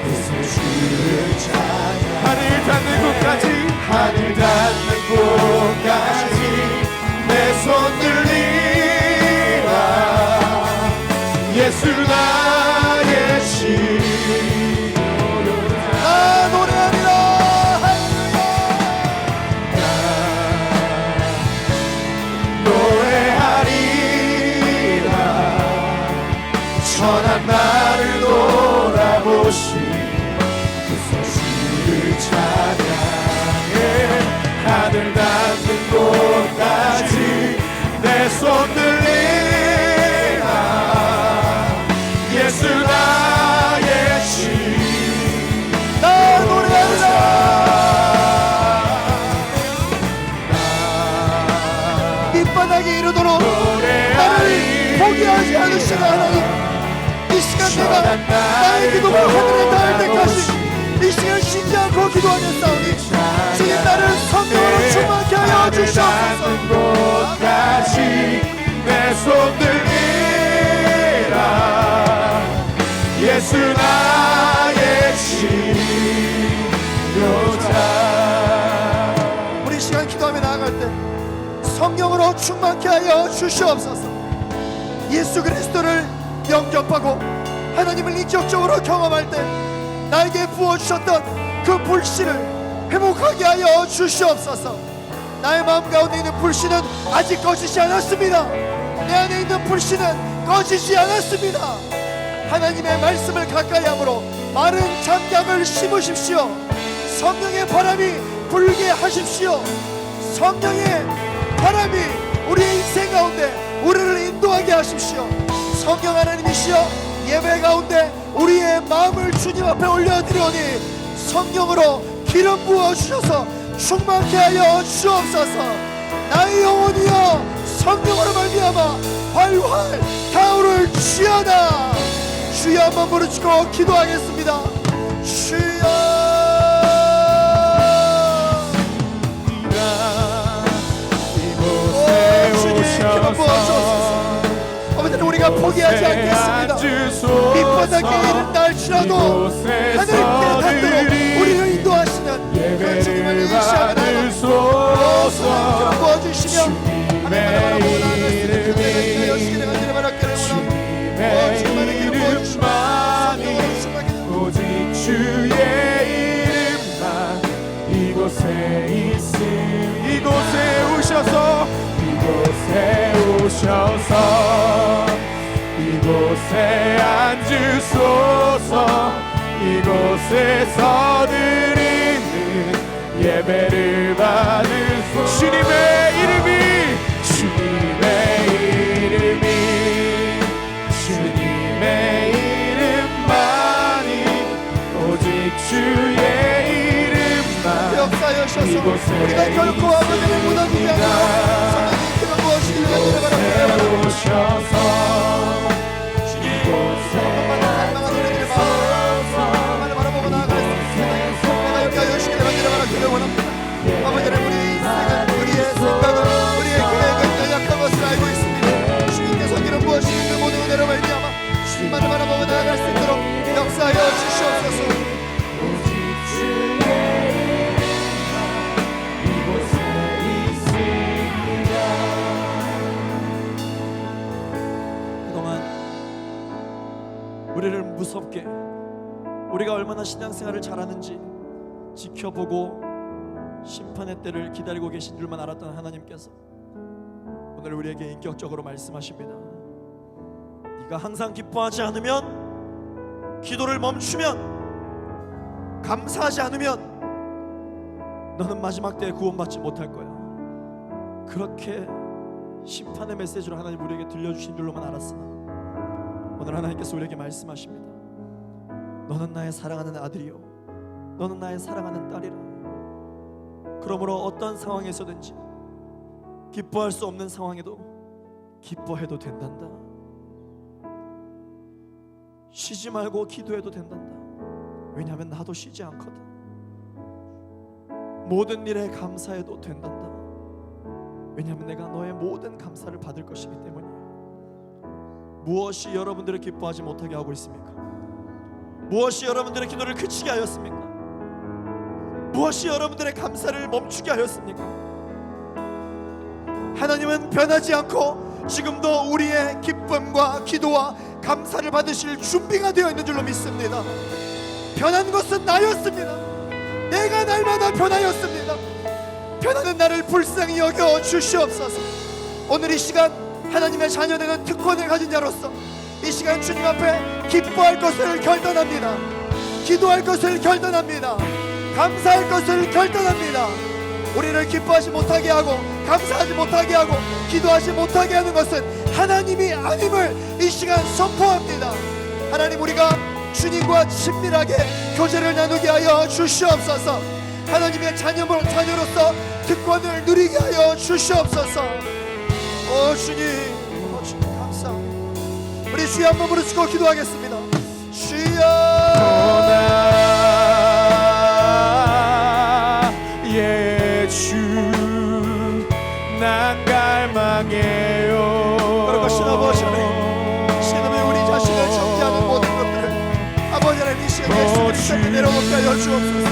그 주를 찬양. 하늘 닿는 곳까지, 하늘 닿는 곳까지 내 손 들리라. 예수 나의 신. 나 노래하리라. 노래하리라. 천한 나를 돌아보신 그 주를 찬양해. 하늘 닿는 곳까지 내 손 들리라. 예수 나의 신. 나 노래하리라. 밑바닥에 이르도록 나를 포기하지 않으시는 하나님, 이 시간 내가 나의 기도가 하늘에 닿을 때까지 이 시간 쉬지 않고 기도하는 싸우니 주님 나를 성령으로 충만케 하여 주시옵소서. 곳까지 내 손 들리라. 예수 나의 치료자. 우리 시간 기도하며 나아갈 때 성령으로 충만케 하여 주시옵소서. 예수 그리스도를 영접하고 하나님을 인격적으로 경험할 때 나에게 부어주셨던 그 불씨를 회복하게 하여 주시옵소서. 나의 마음 가운데 있는 불씨는 아직 꺼지지 않았습니다. 내 안에 있는 불씨는 꺼지지 않았습니다. 하나님의 말씀을 가까이 함으로 마른 장작을 심으십시오. 성령의 바람이 불게 하십시오. 성령의 바람이 우리의 인생 가운데 우리를 인도하게 하십시오. 성령 하나님이시여, 예배 가운데 우리의 마음을 주님 앞에 올려드리오니 성령으로 기름 부어주셔서 충만케 하여 주옵소서. 나의 영혼이여, 성령으로 말미암아 활활 타오를 주여다. 주여 한번 부르짖고 기도하겠습니다. 주여, 아버지는 우리가 포기하지 않겠습니다. 밑바닥에 이른 날치라도 하늘의 닿도록 우리를 인도하시는 그 주님을 의지하는 하나님, 성령 부어주시며 하나님을 바라보고 나아갈 수 있는 그때가 여시기를 간절히 바랄게요. 주님만의 기름 부어주시며 성령으로 충만하게 오직 주의 이름만 이곳에 있음. 이곳에 오셔서 이곳에 앉으소서. 이곳에서 드리는 예배를 받으소서. 주님의 이름만이, 오직 주의 이름만 역사하셔서 이곳에 우리가 결코 아버지를 무너지지 않도록 성령의 기름 부어주시기를 간절히 바랍니다. 오셔서 아버지는 우리의 인생은, 우리의 생각은, 우리의 계획은 연약한 것을 알고 있습니다. 주님께서 기름 부어주시는 그 모든 은혜로 말미암아 주님만을 바라보고 나아갈 수 있도록 역사하여 주시옵소서. 그동안 우리를 무섭게, 우리가 얼마나 신앙생활을 잘하는지 지켜보고 심판의 때를 기다리고 계신 줄만 알았던 하나님께서 오늘 우리에게 인격적으로 말씀하십니다. 네가 항상 기뻐하지 않으면, 기도를 멈추면, 감사하지 않으면 너는 마지막 때에 구원받지 못할 거야. 그렇게 심판의 메시지로 하나님 우리에게 들려주신 줄로만 알았으나 오늘 하나님께서 우리에게 말씀하십니다. 너는 나의 사랑하는 아들이요, 너는 나의 사랑하는 딸이라. 그러므로 어떤 상황에서든지 기뻐할 수 없는 상황에도 기뻐해도 된단다. 쉬지 말고 기도해도 된단다. 왜냐하면 나도 쉬지 않거든. 모든 일에 감사해도 된단다. 왜냐하면 내가 너의 모든 감사를 받을 것이기 때문이야. 무엇이 여러분들을 기뻐하지 못하게 하고 있습니까? 무엇이 여러분들의 기도를 그치게 하였습니까? 무엇이 여러분들의 감사를 멈추게 하였습니까? 하나님은 변하지 않고 지금도 우리의 기쁨과 기도와 감사를 받으실 준비가 되어 있는 줄로 믿습니다. 변한 것은 나였습니다. 내가 날마다 변하였습니다. 변하는 나를 불쌍히 여겨 주시옵소서. 오늘 이 시간 하나님의 자녀되는 특권을 가진 자로서 이 시간 주님 앞에 기뻐할 것을 결단합니다. 기도할 것을 결단합니다. 감사할 것을 결단합니다. 우리를 기뻐하지 못하게 하고 감사하지 못하게 하고 기도하지 못하게 하는 것은 하나님이 아님을 이 시간 선포합니다. 하나님, 우리가 주님과 친밀하게 교제를 나누게 하여 주시옵소서. 하나님의 자녀로서 특권을 누리게 하여 주시옵소서. 주님 감사합니다. 우리 주여 한번 부르시고 기도하겠습니다. 주여, 난 갈망해요. 그러고 신어보시네. 신음에 우리 자신을 정죄하는 모든 것들을 아버지 하나님 이 시간 예수 그리스도께 내려놓게 하여 주옵소서.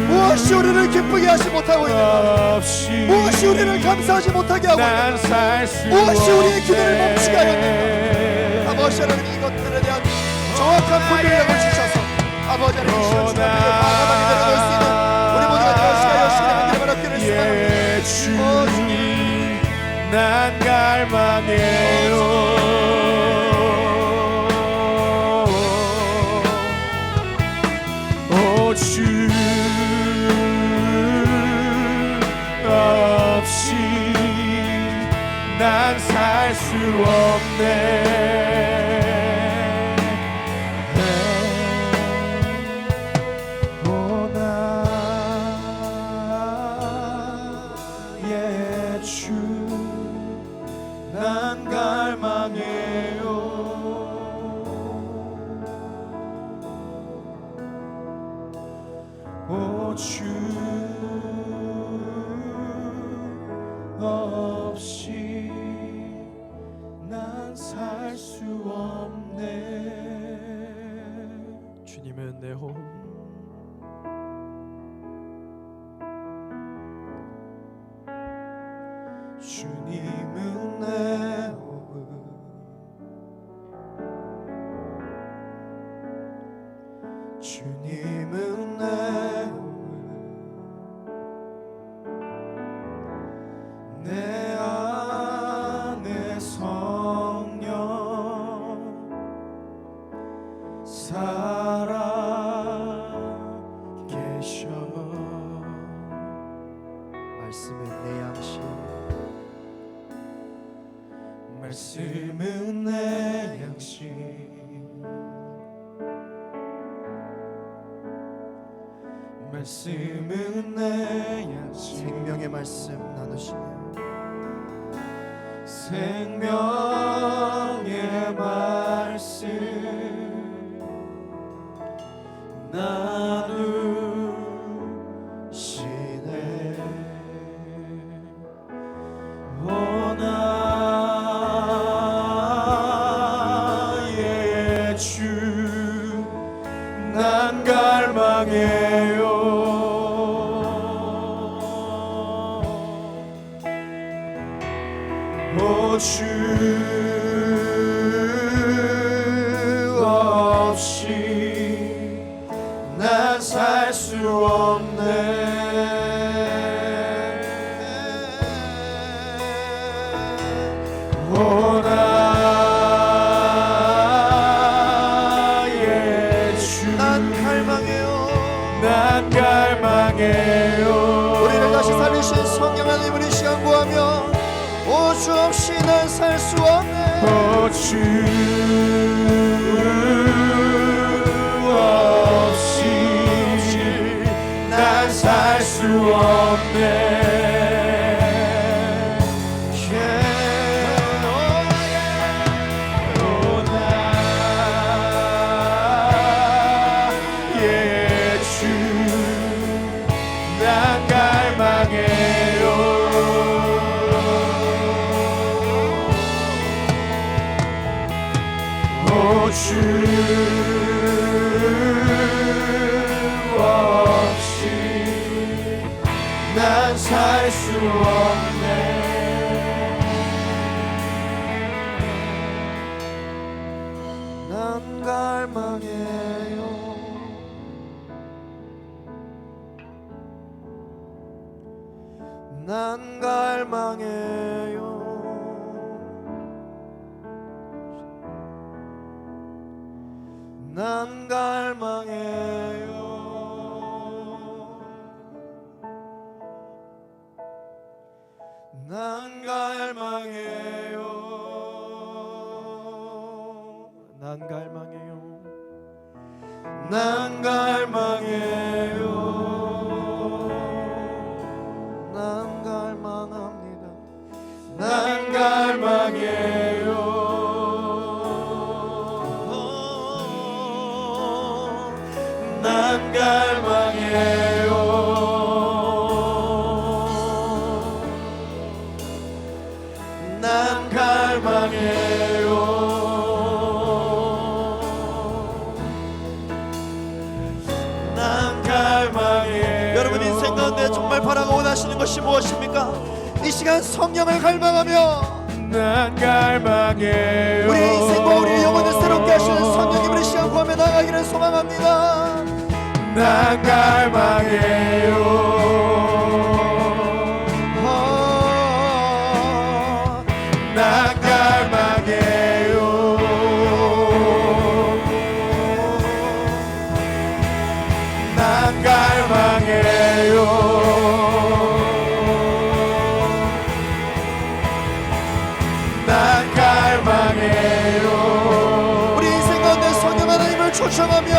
무엇이 우리를 기쁘게 하지 못하고 있는가? 무엇이 우리를 감사하지 못하게 하고 있는가? 무엇이 우리의 기도를 멈추게 하였는가? 아버지 하나님, 이것들에 대한 정확한 분별력을 주셔서 아버지 하나님 이 시간 주님께 과감하게 내려놓을 수 있는 우리 모두가 되어주시게 하여 주시는 하나님의 바랍기를 소망합니다. 난 갈망해요. 주 없이 난 살 수 없네. 주님은 내 호흡, 주님은 내 호흡, 주님은 내 호흡, 내 안에 성령 살아 계셔. 말씀은 내 양식, 말씀은 내 양식, 말씀은 내 양식, 생명의 말씀 나누시네. 생명의 말씀 나누시네. 오 나의 주, 난 갈망해요. 오 주 없이 난 살 수 없네. 오 나의 주, 난 갈망해요. 난 갈망해요. 우리를 다시 살리신 성령 하나님을 이 시간 구하며 오 주 없이 난 살 수 없네. 오 주 없이 난 살 수 없네. 오 나의 주, 난 갈망해요. 오 주 없이 난 살 수 없네. 난 갈망해요. 난 갈망해요. 난 갈망해요. 난 갈망해요. 난 갈망해요. 난 갈망해요. 난 갈망합니다. 난 갈망해요. 난 갈망해요. 난 갈망해요. 난 갈망해요. 여러분 인생 가운데 정말 바라고 원하시는 것이 무엇입니까? 이 시간 성령을 갈망하며 난 갈망해요. 우리의 인생과 우리의 영혼을 새롭게 하시는 성령님을 이 시간 구하며 나아가기를 소망합니다. 난 갈망해요. 난 갈망해요. 난 갈망해요. 난 갈망해요. 우리 인생 가운데 성령 하나님을 초청하며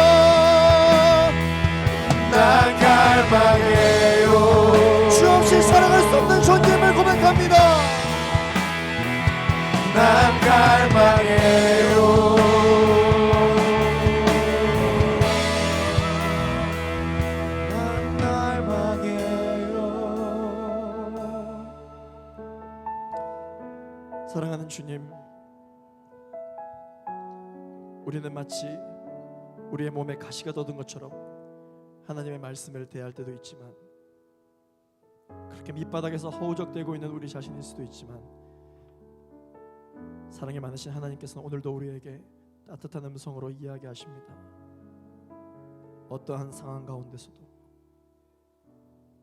난 갈망해요. 주 없이 살아갈 수 없는 존재임을 고백합니다. 난 갈망해요. 난 사랑하는 주님, 우리는 마치 우리의 몸에 가시가 돋은 것처럼 하나님의 말씀을 대할 때도 있지만, 그렇게 밑바닥에서 허우적대고 있는 우리 자신일 수도 있지만, 사랑이 많으신 하나님께서는 오늘도 우리에게 따뜻한 음성으로 이야기하십니다. 어떠한 상황 가운데서도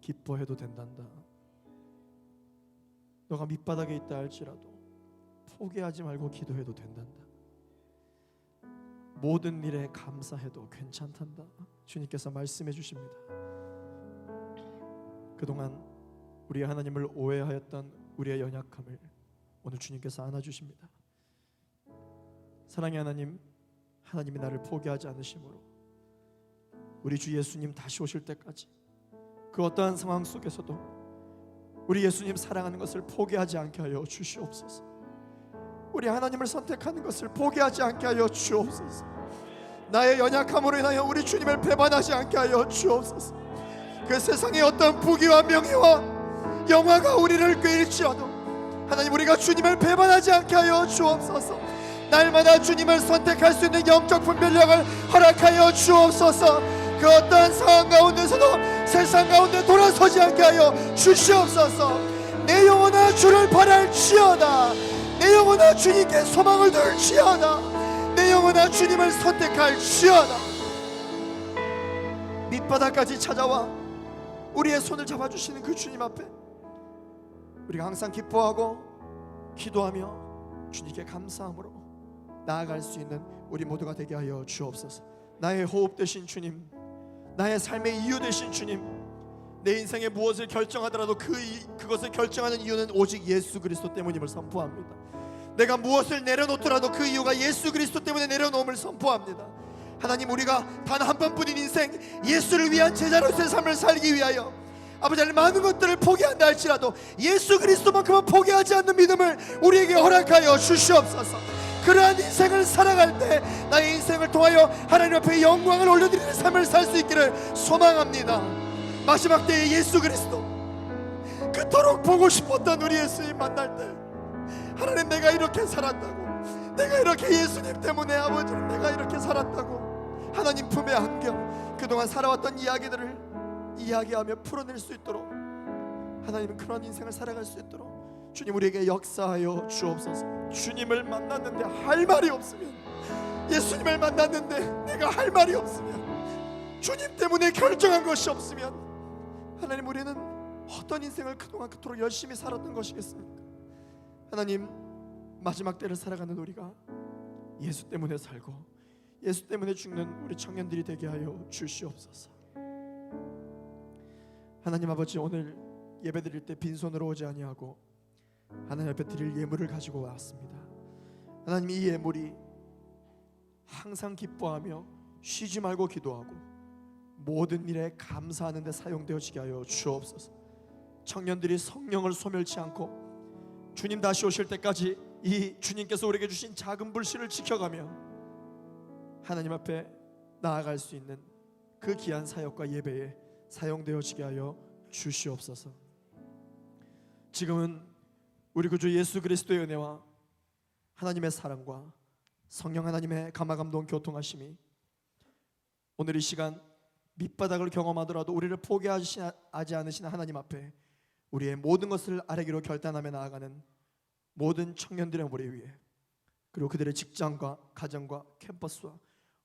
기뻐해도 된단다. 너가 밑바닥에 있다 할지라도 포기하지 말고 기도해도 된단다. 모든 일에 감사해도 괜찮단다. 주님께서 말씀해 주십니다. 그동안 우리 하나님을 오해하였던 우리의 연약함을 오늘 주님께서 안아주십니다. 사랑의 하나님, 하나님이 나를 포기하지 않으심으로 우리 주 예수님 다시 오실 때까지 그 어떠한 상황 속에서도 우리 예수님 사랑하는 것을 포기하지 않게 하여 주시옵소서. 우리 하나님을 선택하는 것을 포기하지 않게 하여 주옵소서. 나의 연약함으로 인하여 우리 주님을 배반하지 않게 하여 주옵소서. 그 세상의 어떤 부귀와 명예와 영화가 우리를 꾀일지어도 하나님, 우리가 주님을 배반하지 않게 하여 주옵소서. 날마다 주님을 선택할 수 있는 영적 분별력을 허락하여 주옵소서. 그 어떠한 상황 가운데서도 세상 가운데 돌아서지 않게 하여 주시옵소서. 내 영혼아 주를 바랄지어다. 내 영혼아 주님께 소망을 둘지어다. 내 영혼아 주님을 선택할지어다. 밑바닥까지 찾아와 우리의 손을 잡아주시는 그 주님 앞에 우리가 항상 기뻐하고 기도하며 주님께 감사함으로 나아갈 수 있는 우리 모두가 되게 하여 주옵소서. 나의 호흡 되신 주님, 나의 삶의 이유 되신 주님, 내 인생에 무엇을 결정하더라도 그것을 결정하는 이유는 오직 예수 그리스도 때문임을 선포합니다. 내가 무엇을 내려놓더라도 그 이유가 예수 그리스도 때문에 내려놓음을 선포합니다. 하나님, 우리가 단 한 번뿐인 인생 예수를 위한 제자로서의 삶을 살기 위하여 아버지 하나님, 많은 것들을 포기한다 할지라도 예수 그리스도만큼은 포기하지 않는 믿음을 우리에게 허락하여 주시옵소서. 그러한 인생을 살아갈 때 나의 인생을 통하여 하나님 앞에 영광을 올려드리는 삶을 살 수 있기를 소망합니다. 마지막 때에 예수 그리스도, 그토록 보고 싶었던 우리 예수님 만날 때 하나님, 내가 이렇게 살았다고, 내가 이렇게 예수님 때문에 아버지 내가 이렇게 살았다고 하나님 품에 안겨 그동안 살아왔던 이야기들을 이야기하며 풀어낼 수 있도록 하나님은 그런 인생을 살아갈 수 있도록 주님 우리에게 역사하여 주옵소서. 주님을 만났는데 할 말이 없으면, 예수님을 만났는데 내가 할 말이 없으면, 주님 때문에 결정한 것이 없으면 하나님, 우리는 어떤 인생을 그동안 그토록 열심히 살았던 것이겠습니까? 하나님, 마지막 때를 살아가는 우리가 예수 때문에 살고 예수 때문에 죽는 우리 청년들이 되게 하여 주시옵소서. 하나님 아버지, 오늘 예배드릴 때 빈손으로 오지 아니하고 하나님 앞에 드릴 예물을 가지고 왔습니다. 하나님, 이 예물이 항상 기뻐하며 쉬지 말고 기도하고 모든 일에 감사하는 데 사용되어지게 하여 주옵소서. 청년들이 성령을 소멸치 않고 주님 다시 오실 때까지 이 주님께서 우리에게 주신 작은 불씨를 지켜가며 하나님 앞에 나아갈 수 있는 그 귀한 사역과 예배에 사용되어지게 하여 주시옵소서. 지금은 우리 구주 예수 그리스도의 은혜와 하나님의 사랑과 성령 하나님의 감화감동 교통하심이 오늘 이 시간 밑바닥을 경험하더라도 우리를 포기하지 않으시는 하나님 앞에 우리의 모든 것을 아뢰기로 결단하며 나아가는 모든 청년들의 머리 위에, 그리고 그들의 직장과 가정과 캠퍼스와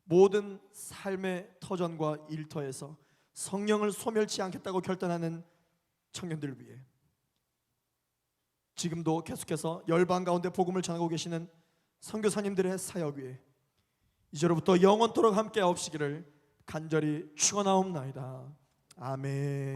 모든 삶의 터전과 일터에서 성령을 소멸치 않겠다고 결단하는 청년들을 위해, 지금도 계속해서 열방 가운데 복음을 전하고 계시는 선교사님들의 사역 위에 이제로부터 영원토록 함께 하옵시기를 간절히 축원하옵나이다. 아멘.